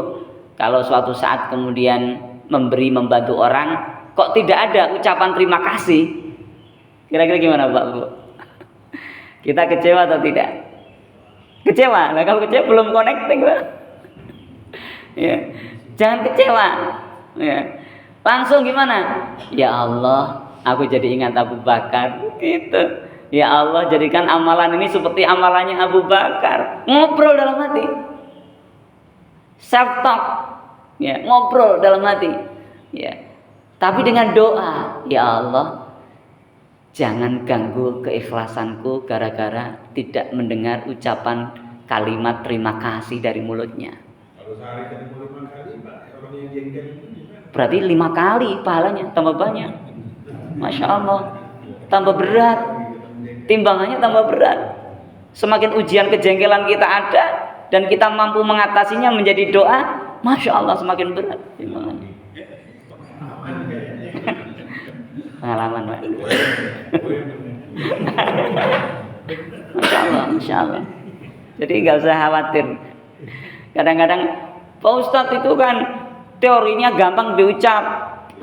kalau suatu saat kemudian membantu orang, kok tidak ada ucapan terima kasih, kira-kira gimana Bapak Ibu? Kita kecewa atau tidak? Kecewa. Nah kalau kecewa belum connecting Pak. Ya, jangan kecewa. Ya. Langsung gimana? Ya Allah, aku jadi ingat Abu Bakar, gitu. Ya Allah, jadikan amalan ini seperti amalannya Abu Bakar. Ngobrol dalam hati. Self talk. Ya, ngobrol dalam hati. Ya. Tapi dengan doa, ya Allah, jangan ganggu keikhlasanku gara-gara tidak mendengar ucapan kalimat terima kasih dari mulutnya. Kalau sehari ketemu 5 kali, Pak, orang yang jengkel itu gimana? Berarti 5 kali pahalanya, tambah banyak. Masya Allah, tambah berat. Timbangannya tambah berat. Semakin ujian kejengkelan kita ada dan kita mampu mengatasinya menjadi doa, Masya Allah semakin berat timbangannya. Pengalaman Pak. Masya Allah, Masya Allah. Jadi nggak usah khawatir. Kadang-kadang Pak Ustadz itu kan teorinya gampang diucap,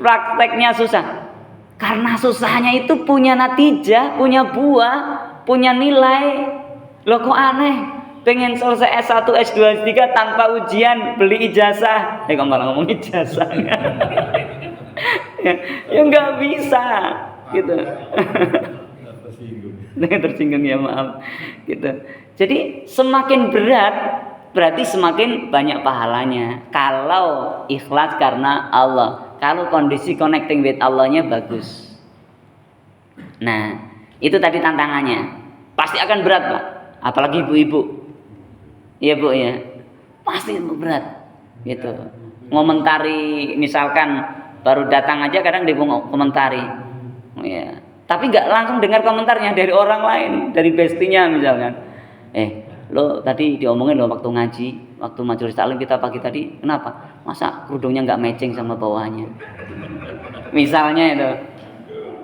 prakteknya susah. Karena susahnya itu punya natijah, punya buah, punya nilai. Loh kok aneh? Pengen selesai S1, S2, S3 tanpa ujian, beli ijazah. Kok malah ngomong ijazah? Ya nggak bisa, gitu. Tersinggung ya maaf, gitu. Jadi semakin berat, berarti semakin banyak pahalanya. Kalau ikhlas karena Allah. Kalau kondisi connecting with Allah-nya bagus. Nah, itu tadi tantangannya. Pasti akan berat, Pak. Apalagi ibu-ibu. Iya, Bu ya. Pasti berat. Gitu. Ngomentari misalkan baru datang aja kadang dia komentari. Ya. Tapi nggak langsung dengar komentarnya dari orang lain, dari bestinya misalkan. Lo tadi diomongin lo waktu ngaji, waktu majelis taklim kita pagi tadi, kenapa? Masa kerudungnya nggak matching sama bawahnya? Misalnya itu.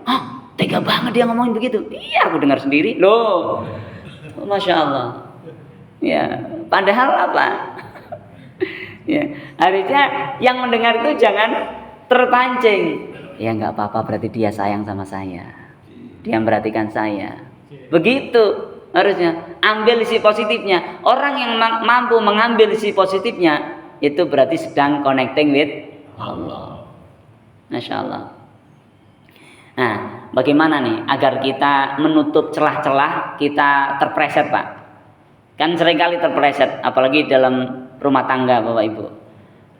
Hah, tega banget dia ngomongin begitu. Iya, aku dengar sendiri. Loh, Masya Allah. Ya, padahal apa? Ya, harusnya yang mendengar itu jangan terpancing. Ya nggak apa-apa, berarti dia sayang sama saya. Dia memperhatikan saya. Begitu. Harusnya ambil isi positifnya. Orang yang mampu mengambil isi positifnya itu berarti sedang connecting with Allah. Masya Allah. Nah, bagaimana nih agar kita menutup celah-celah kita terpreset, Pak? Kan seringkali terpreset, apalagi dalam rumah tangga, Bapak Ibu.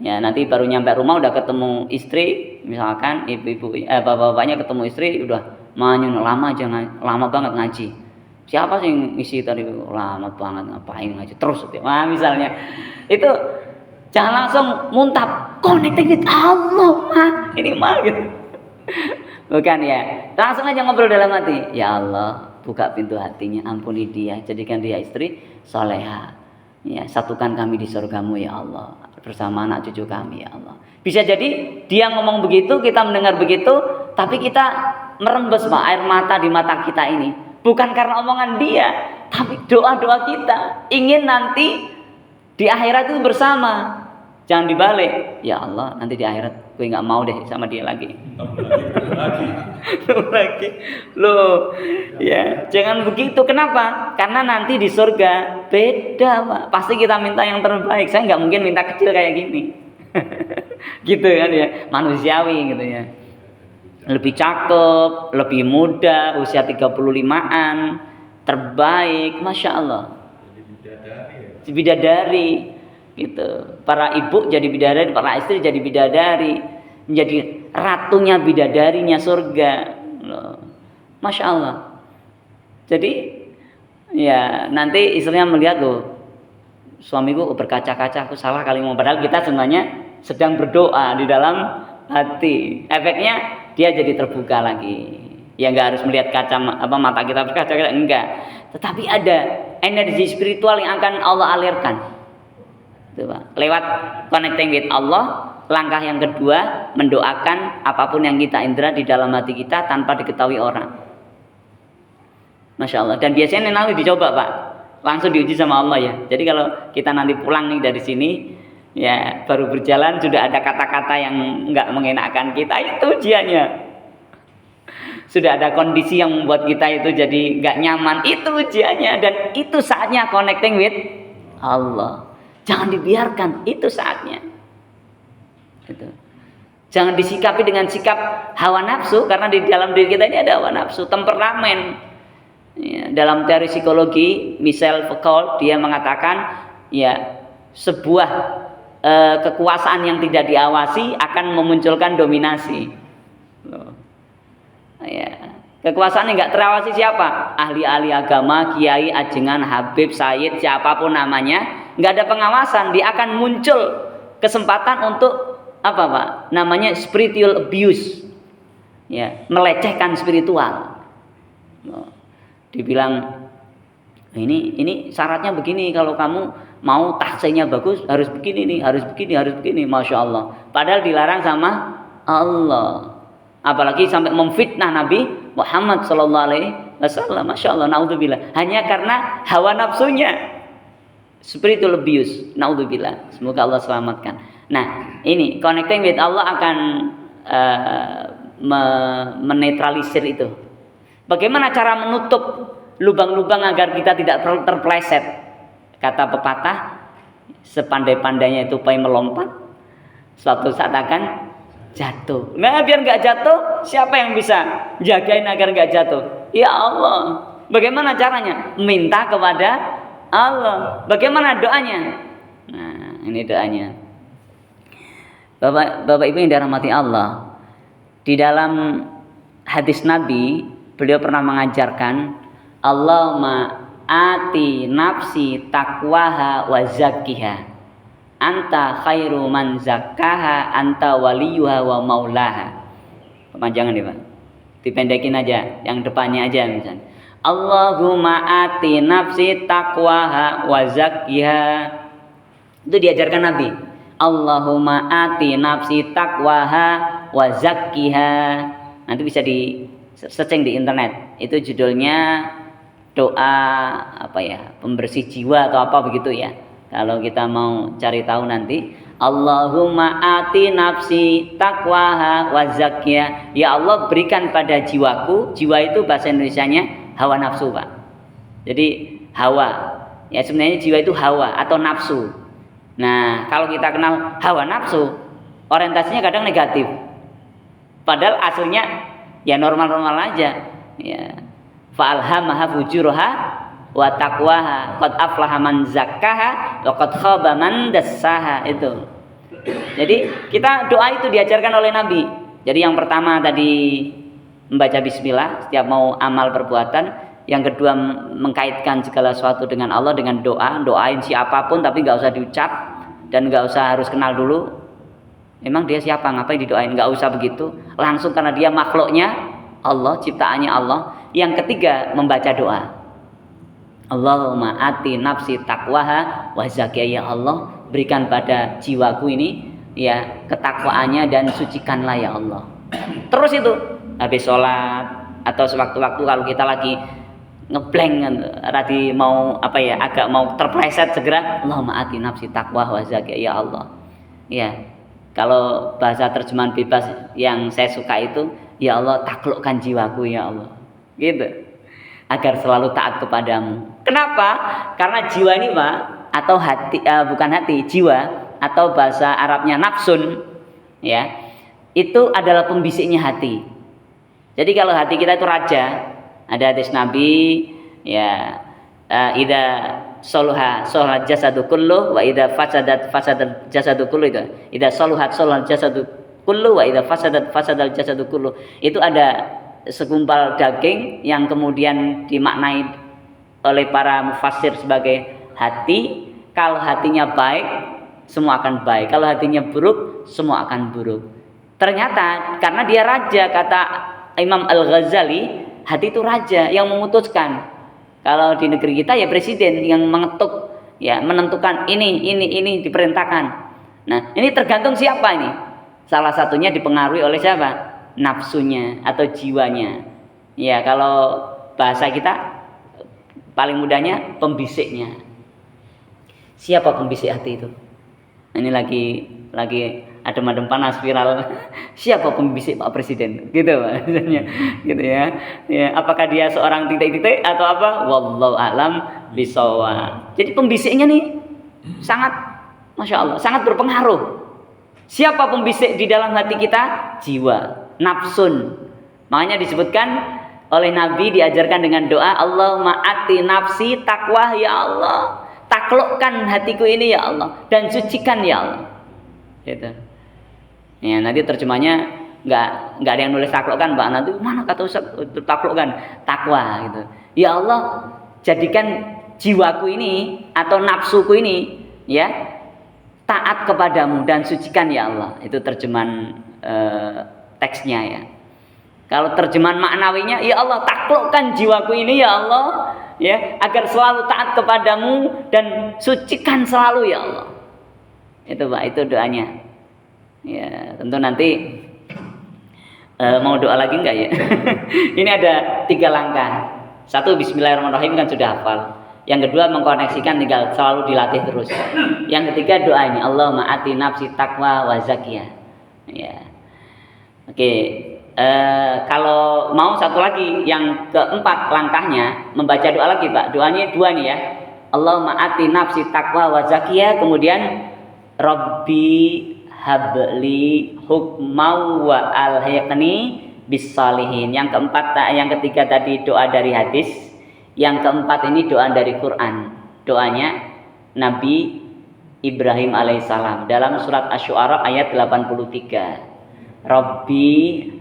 Ya, nanti baru nyampe rumah udah ketemu istri, misalkan bapak-bapaknya ketemu istri udah manyun lama banget ngaji. Siapa sih yang isi tadi? Lama banget ngapain ngaji terus. Nah, misalnya itu jangan langsung muntap connecting with Allah. Ini mah gitu. Bukan ya. Langsung aja ngobrol dalam hati. Ya Allah, buka pintu hatinya, ampuni dia, jadikan dia istri soleha. Ya, satukan kami di surgamu ya Allah, bersama anak cucu kami ya Allah. Bisa jadi dia ngomong begitu, kita mendengar begitu, tapi kita merembes Pak, air mata di mata kita ini. Bukan karena omongan dia, tapi doa-doa kita. Ingin nanti di akhirat itu bersama. Jangan dibalik. Ya Allah, nanti di akhirat gue nggak mau deh sama dia lagi. Lagi. Loh, ya jangan begitu. Kenapa? Karena nanti di surga beda Pak. Pasti kita minta yang terbaik. Saya nggak mungkin minta kecil kayak gini. Gitu kan ya, manusiawi gitu ya. Lebih cakep, lebih muda, usia 35-an, terbaik, Masya Allah. bidadari gitu. Para ibu jadi bidadari, para istri jadi bidadari, menjadi ratunya bidadarinya surga. Loh. Masya Allah. Jadi ya nanti istrinya melihat loh, suamiku berkaca-kaca, aku salah kali mau, padahal kita sebenarnya sedang berdoa di dalam hati. Efeknya dia jadi terbuka lagi. Ya nggak harus melihat kaca mata kita berkaca-kaca, enggak. Tetapi ada energi spiritual yang akan Allah alirkan. Itu, Pak. Lewat connecting with Allah. Langkah yang kedua, mendoakan apapun yang kita indra di dalam hati kita tanpa diketahui orang. Masya Allah. Dan biasanya nanti dicoba, Pak, langsung diuji sama Allah ya. Jadi kalau kita nanti pulang nih dari sini, ya baru berjalan sudah ada kata-kata yang nggak mengenakan kita, itu ujiannya. Sudah ada kondisi yang membuat kita itu jadi nggak nyaman, itu ujiannya. Dan itu saatnya connecting with Allah. Jangan dibiarkan, itu saatnya. Itu. Jangan disikapi dengan sikap hawa nafsu, karena di dalam diri kita ini ada hawa nafsu, temperamen. Ya, dalam teori psikologi, Michel Foucault dia mengatakan ya sebuah kekuasaan yang tidak diawasi akan memunculkan dominasi. Loh. Ya. Kekuasaan yang nggak terawasi siapa? Ahli-ahli agama, kiai, ajengan, habib, sayyid, siapapun namanya, nggak ada pengawasan, dia akan muncul kesempatan untuk apa, Pak? Namanya spiritual abuse. Ya, melecehkan spiritual. Loh. Dibilang ini syaratnya begini, kalau kamu mau tahsinnya bagus harus begini nih, harus begini, Masya Allah. Padahal dilarang sama Allah. Apalagi sampai memfitnah Nabi Muhammad Sallallahu Alaihi Wasallam, Masya Allah, naudzubillah. Hanya karena hawa nafsunya, spiritual abuse, naudzubillah. Semoga Allah selamatkan. Nah, ini connecting with Allah akan menetralisir itu. Bagaimana cara menutup lubang-lubang agar kita tidak terpleset? Kata pepatah, sepandai-pandainya tupai melompat, suatu saat akan jatuh. Nah, biar nggak jatuh, siapa yang bisa jagain agar nggak jatuh? Ya Allah. Bagaimana caranya? Minta kepada Allah. Bagaimana doanya? Nah, ini doanya. Bapak Ibu yang dirahmati Allah, di dalam hadis Nabi, beliau pernah mengajarkan, Allahumma ati nafsi taqwaha wa zakkiha. Anta khairu man zakkaha, anta waliyuha wa maulaha. Kepanjangan nih, Pak. Dipendekin aja, yang depannya aja misalnya. Allahumma ati nafsi taqwaha wa zakkiha. Itu diajarkan Nabi. Allahumma ati nafsi taqwaha wa zakkiha. Nanti bisa di searching di internet. Itu judulnya doa apa ya? Pembersih jiwa atau apa begitu ya. Kalau kita mau cari tahu nanti, Allahumma ati nafsi taqwaha wa zakkiha. Ya Allah, berikan pada jiwaku. Jiwa itu bahasa Indonesianya hawa nafsu, Pak. Jadi hawa. Ya sebenarnya jiwa itu hawa atau nafsu. Nah, kalau kita kenal hawa nafsu, orientasinya kadang negatif. Padahal aslinya ya normal-normal aja. Ya. Fa'alhamaha fujuraha wa taqwaha, qad aflaha man zakkaha wa qad khaba man dassaha. Itu. Jadi kita doa itu diajarkan oleh Nabi. Jadi yang pertama tadi membaca bismillah setiap mau amal perbuatan. Yang kedua mengkaitkan segala sesuatu dengan Allah dengan doa, doain siapapun tapi nggak usah diucap dan nggak usah harus kenal dulu. Emang dia siapa? Ngapain didoain? Nggak usah begitu. Langsung karena dia makhluknya Allah, ciptaannya Allah. Yang ketiga membaca doa. Allahumma ati nafsi taqwaha wa zakkiha. Ya Allah, berikan pada jiwaku ini ya ketakwaannya dan sucikanlah ya Allah. Terus itu habis sholat atau sewaktu-waktu kalau kita lagi ngeblank tadi mau apa ya agak mau terpleset segera Allahumma ati nafsi taqwaha wa zakkiha ya Allah. Ya. Kalau bahasa terjemahan bebas yang saya suka itu ya Allah taklukkan jiwaku ya Allah. Gitu. Agar selalu taat kepadamu. Kenapa? Karena jiwa ini, Pak, atau hati bukan hati, jiwa atau bahasa Arabnya nafsun ya. Itu adalah pembisiknya hati. Jadi kalau hati kita itu raja, ada hadis Nabi ya idza soluhat jasadu kullu wa idza fasadal jasadu kullu itu. Idza soluhat jasadu kullu wa idza fasadal jasadu kullu. Itu ada segumpal daging yang kemudian dimaknai oleh para mufassir sebagai hati. Kalau hatinya baik, semua akan baik. Kalau hatinya buruk, semua akan buruk. Ternyata karena dia raja, kata Imam Al-Ghazali, hati itu raja yang memutuskan. Kalau di negeri kita ya presiden yang mengetuk, ya menentukan ini diperintahkan. Nah, ini tergantung siapa ini. Salah satunya dipengaruhi oleh siapa? Nafsunya atau jiwanya. Ya, kalau bahasa kita paling mudahnya pembisiknya. Siapa pembisik hati itu? Ini lagi adem-adem panas viral. Siapa pembisik Pak Presiden? Gitu maksudnya. Gitu ya. Ya, apakah dia seorang titik-titik atau apa? Wallahu a'lam bishawab. Jadi pembisiknya nih sangat, Masya Allah, sangat berpengaruh. Siapa pembisik di dalam hati kita? Jiwa, nafsun. Makanya disebutkan oleh Nabi, diajarkan dengan doa, Allahumma ati nafsi taqwa, ya Allah, taklukkan hatiku ini ya Allah, dan sucikan ya Allah. Gitu. Ya, nanti terjemahnya nggak ada yang nulis taklukkan, Mbak. Nanti mana kata Ustaz taklukkan? Takwa gitu. Ya Allah, jadikan jiwaku ini atau nafsuku ini ya taat kepadamu dan sucikan ya Allah. Itu terjemahan teksnya ya. Kalau terjemahan maknawinya, ya Allah, taklukkan jiwaku ini ya Allah, ya, agar selalu taat kepadamu dan sucikan selalu ya Allah. Itu Pak, itu doanya. Ya, tentu nanti mau doa lagi enggak ya? Ini ada 3 langkah. 1, bismillahirrahmanirrahim kan sudah hafal. Yang kedua, mengkoneksikan, tinggal selalu dilatih terus. Yang ketiga, doa ini, Allahumma ati nafsi taqwa wa zakiyah. Ya. Oke. Kalau mau satu lagi, yang keempat langkahnya membaca doa lagi Pak. Doanya 2 nih ya. Allahumma ati nafsi taqwa wa zakiyah, kemudian Rabbi habli hukmau wa alhiqni bisalihin. Yang ketiga tadi doa dari hadis. Yang keempat ini doa dari Quran. Doanya Nabi Ibrahim alaihissalam dalam surat Asy-Syu'ara ayat 83. Rabbi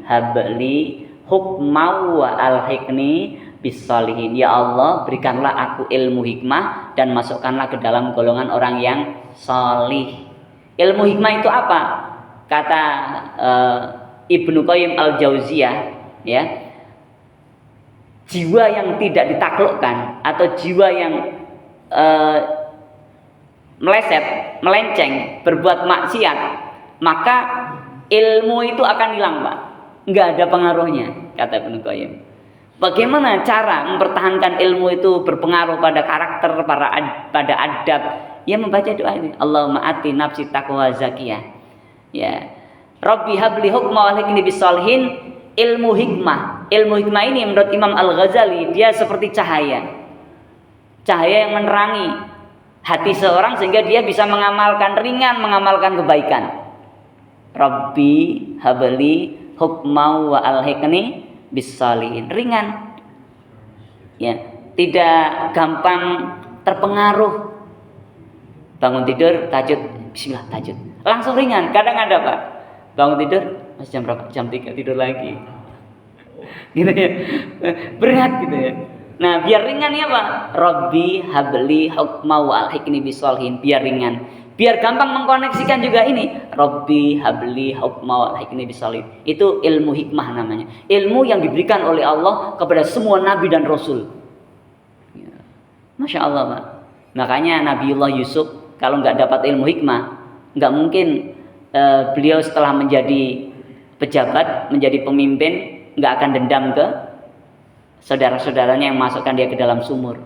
habli hukmau wa alhiqni bisalihin. Ya Allah, berikanlah aku ilmu hikmah dan masukkanlah ke dalam golongan orang yang salih. Ilmu hikmah itu apa? Kata Ibnu Qayyim al-Jauziyah, ya, jiwa yang tidak ditaklukkan atau jiwa yang melenceng, berbuat maksiat, maka ilmu itu akan hilang Pak, nggak ada pengaruhnya, kata Ibnu Qayyim. Bagaimana cara mempertahankan ilmu itu berpengaruh pada karakter, pada adab? Ya, membaca doa ini, Allahumma ati nafsi taqwa zakiyah. Ya, Rabbi habli hukma wa alhiqni bisalihin. Ilmu hikmah ini menurut Imam Al-Ghazali dia seperti cahaya yang menerangi hati seorang sehingga dia bisa mengamalkan kebaikan. Rabbi habli hukma wa alhiqni bisalihin, ringan, ya, tidak gampang terpengaruh. Bangun tidur tahajud, bismillah tahajud, langsung ringan. Kadang ada Pak, bangun tidur masih jam berapa? Jam 3 tidur lagi, gitu ya, berat gitu ya. Nah, biar ringan ya Pak, Rabbi habli hukma wa alhiqni bisalihin, biar ringan, biar gampang mengkoneksikan juga ini, Rabbi habli hukma wa alhiqni bisalihin. Itu ilmu hikmah namanya, ilmu yang diberikan oleh Allah kepada semua nabi dan rasul. Masya Allah Pak. Makanya Nabiullah Yusuf kalau nggak dapat ilmu hikmah, nggak mungkin beliau setelah menjadi pejabat, menjadi pemimpin, nggak akan dendam ke saudara-saudaranya yang masukkan dia ke dalam sumur.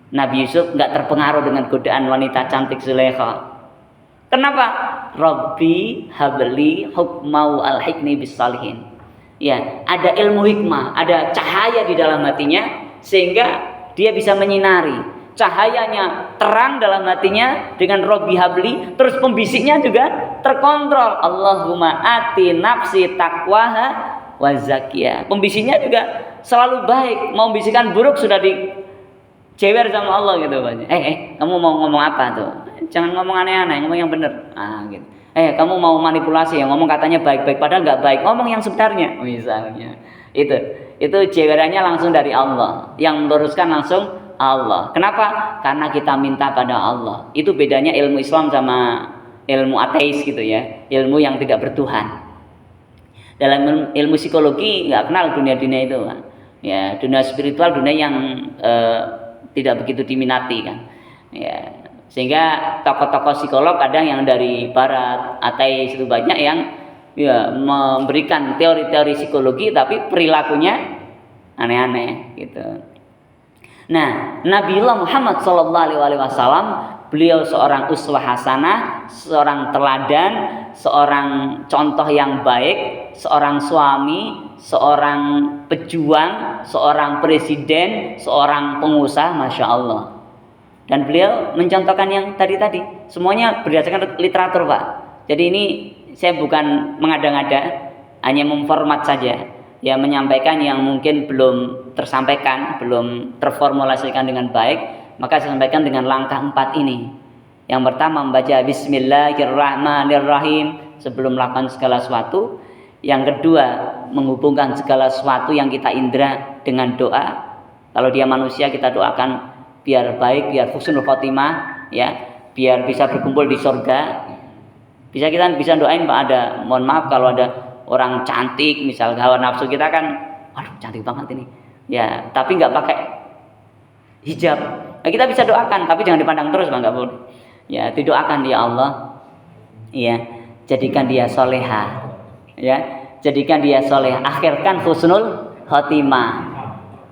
Nabi Yusuf nggak terpengaruh dengan godaan wanita cantik Zulaikha. Kenapa? Rabbi habli hukmau alhiqni bisalihin. Ya, ada ilmu hikmah, ada cahaya di dalam hatinya sehingga dia bisa menyinari. Cahayanya terang dalam hatinya dengan Rabbi habli, terus pembisiknya juga terkontrol. Allahumma ati nafsi taqwaha wa zakiyah. Pembisiknya juga selalu baik. Mau bisikan buruk sudah jewer sama Allah gitu Pak. Kamu mau ngomong apa tuh? Jangan ngomong aneh-aneh, ngomong yang benar. Gitu. Kamu mau manipulasi ya, ngomong katanya baik-baik padahal nggak baik. Ngomong yang sebenarnya misalnya. Itu jewerannya langsung dari Allah. Yang meluruskan langsung Allah. Kenapa? Karena kita minta pada Allah. Itu bedanya ilmu Islam sama ilmu ateis gitu ya. Ilmu yang tidak bertuhan. Dalam ilmu psikologi nggak kenal dunia-dunia itu Pak. Ya, dunia spiritual, dunia yang tidak begitu diminati kan. Ya, sehingga tokoh-tokoh psikolog kadang yang dari barat, ateis itu banyak yang ya memberikan teori-teori psikologi tapi perilakunya aneh-aneh gitu. Nah, Nabiullah Muhammad SAW, beliau seorang uswah hasanah, seorang teladan, seorang contoh yang baik, seorang suami, seorang pejuang, seorang presiden, seorang pengusaha, Masya Allah. Dan beliau mencontohkan yang tadi, semuanya berdasarkan literatur Pak. Jadi ini saya bukan mengada-ngada, hanya memformat saja, ya menyampaikan yang mungkin belum tersampaikan, belum terformulasikan dengan baik, maka saya sampaikan dengan langkah 4 ini. Yang pertama membaca Bismillahirrahmanirrahim sebelum melakukan segala sesuatu. Yang kedua menghubungkan segala sesuatu yang kita indra dengan doa. Kalau dia manusia kita doakan biar baik, biar husnul khotimah, ya, biar bisa berkumpul di surga. Kita bisa doain Pak, ada, mohon maaf kalau ada orang cantik, misal hawa nafsu kita kan, waduh cantik banget ini, ya, tapi nggak pakai hijab, nah, kita bisa doakan, tapi jangan dipandang terus Pak, nggak boleh. Ya, didoakan ya Allah, ya, jadikan dia soleha, ya, jadikan dia soleh, akhirkan husnul khotimah,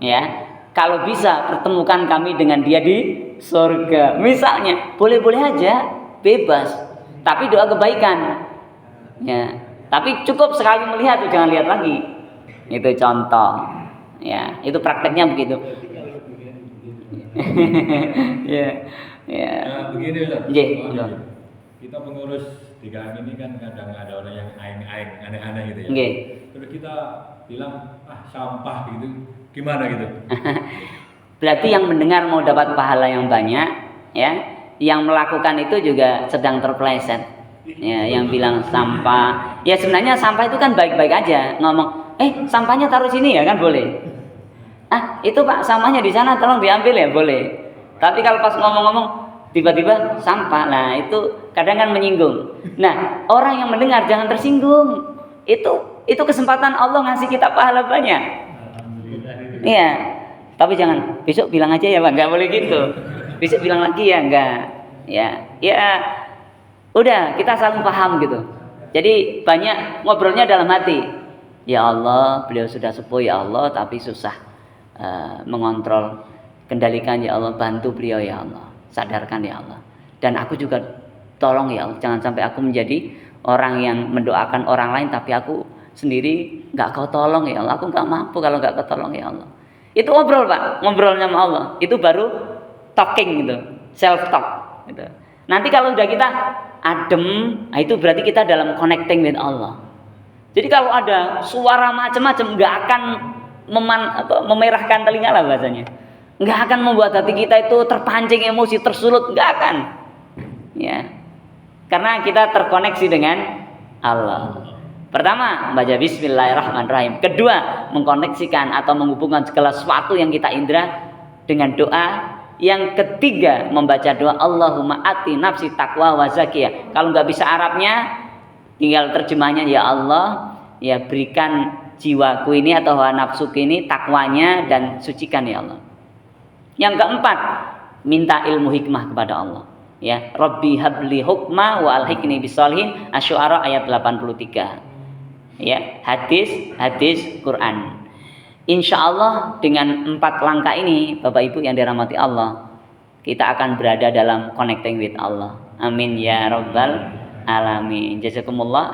ya. Kalau bisa pertemukan kami dengan dia di surga. Misalnya, boleh-boleh aja, bebas. Tapi doa kebaikan. Ya, tapi cukup sekali melihat, jangan lihat lagi. Itu contoh. Ya, itu prakteknya begitu. Ya. Nah, begini lah. Kita pengurus di kami ini kan kadang ada orang yang aneh-aneh gitu ya. Terus kita bilang sampah gitu. Gimana gitu? Berarti yang mendengar mau dapat pahala yang banyak, ya. Yang melakukan itu juga sedang terpeleset. Ya, yang bilang sampah. Ya sebenarnya sampah itu kan baik-baik aja. Ngomong, sampahnya taruh sini ya kan boleh. Itu Pak, sampahnya di sana tolong diambil ya, boleh. Tapi kalau pas ngomong-ngomong tiba-tiba sampah, nah itu kadang kan menyinggung. Nah, orang yang mendengar jangan tersinggung. Itu kesempatan Allah ngasih kita pahala banyak. Iya, tapi jangan besok bilang aja ya Pak, nggak boleh gitu. Besok bilang lagi ya, enggak. Ya, udah kita saling paham gitu. Jadi banyak ngobrolnya dalam hati. Ya Allah, beliau sudah sepuh ya Allah, tapi susah mengontrol, kendalikan ya Allah, bantu beliau ya Allah, sadarkan ya Allah. Dan aku juga tolong ya Allah, jangan sampai aku menjadi orang yang mendoakan orang lain tapi aku sendiri nggak kau tolong ya Allah, aku nggak mampu kalau nggak kau tolong ya Allah. Itu ngobrol Pak, ngobrolnya sama Allah. Itu baru talking gitu, self talk gitu. Nanti kalau udah kita adem, nah itu berarti kita dalam connecting with Allah. Jadi kalau ada suara macam-macam nggak akan memerahkan telinga lah bahasanya. Nggak akan membuat hati kita itu terpancing emosi, tersulut, nggak akan. Ya, karena kita terkoneksi dengan Allah. Pertama, membaca Bismillahirrahmanirrahim. Kedua, mengkoneksikan atau menghubungkan segala sesuatu yang kita indra dengan doa. Yang ketiga, membaca doa Allahumma ati nafsi taqwa wa zakiyah. Kalau nggak bisa Arabnya, tinggal terjemahnya ya Allah, ya berikan jiwaku ini atau hawa nafsuku ini takwanya dan sucikan ya Allah. Yang keempat, minta ilmu hikmah kepada Allah. Ya, Rabbi habli hukma wa alhiqni bisolihin. Asy-Syu'ara ayat 83. Ya, hadis Quran. Insya Allah dengan 4 langkah ini Bapak Ibu yang dirahmati Allah, kita akan berada dalam connecting with Allah. Amin ya rabbal alamin. Jazakumullah.